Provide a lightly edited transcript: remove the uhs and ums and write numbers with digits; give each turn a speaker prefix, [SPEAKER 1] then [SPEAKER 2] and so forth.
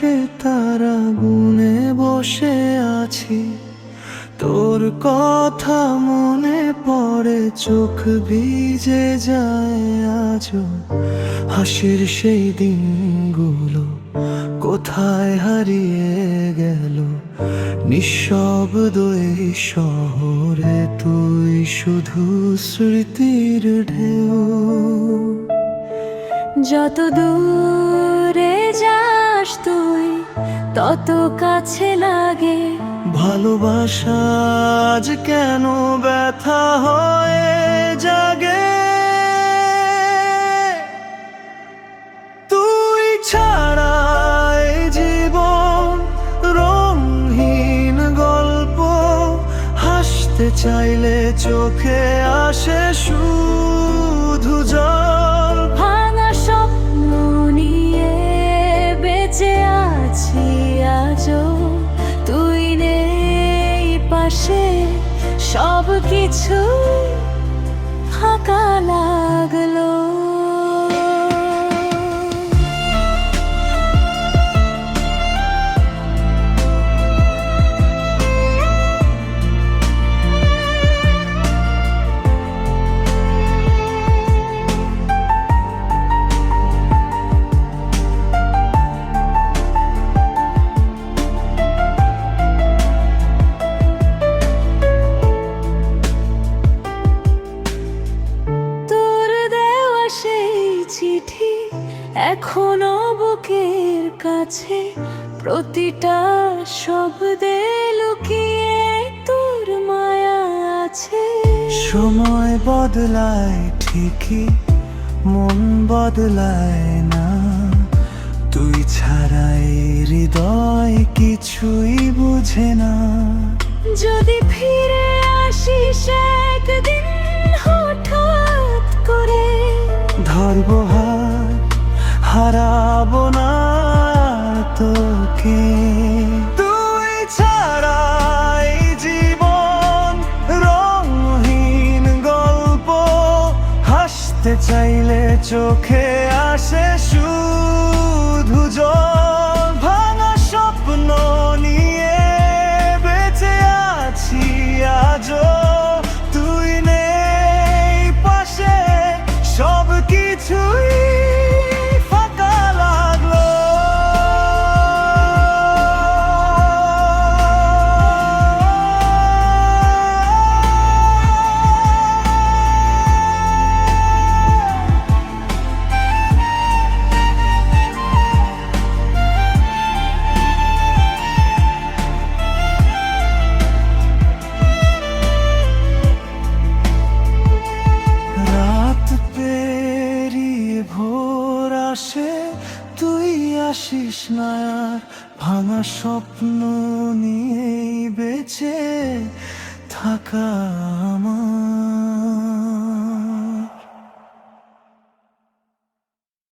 [SPEAKER 1] আকাশে তারা গুনে বসে আছি, তোর কথা মনে পড়ে, চোখ ভিজে যায় আজও। হাসির সেই দিনগুলো কোথায় হারিয়ে গেল, নিঃশব্দ এই শহরে তুই শুধু স্মৃতির ঢেউ।
[SPEAKER 2] যত দূরে যাস তুই তত কাছে লাগে,
[SPEAKER 1] ভালোবাসা আজ কেন ব্যথা হয়ে জাগে। তুই ছাড়া এই জীবন রঙহীন গল্প, হাসতে চাইলে চোখে আসে শুধু জল।
[SPEAKER 2] ভাঙা স্বপ্ন নিয়ে বেঁচে আছি আজও, তুই নেই পাশে, সব কিছু ফাঁকা লাগলো। চিঠি এখনো বুকের কাছে, প্রতিটা শব্দে লুকিয়ে তোর মায়া আছে।
[SPEAKER 1] সময় বদলায় ঠিকই, মন বদলায় না, তুই ছাড়াই হৃদয় কিছুই বুঝে না।
[SPEAKER 2] যদি ফিরে আসিস একদিন হঠাৎ করে,
[SPEAKER 1] ধরবো হাত, হারাবো না তোকে। তুই ছাড়া এই জীবন রঙহীন গল্প, হাসতে চাইলে চোখে আসে শুধু জল। ভাঙা স্বপ্ন নিয়ে বেঁচে আছি আজও, তুই নেই পাশে, সব কিছুই ফাঁকা লাগলো। রাত পেরিয়ে ভোর আসে, তুই আসিস না আর, ভাঙা স্বপ্ন নিয়েই বেঁচে থাকা আমার।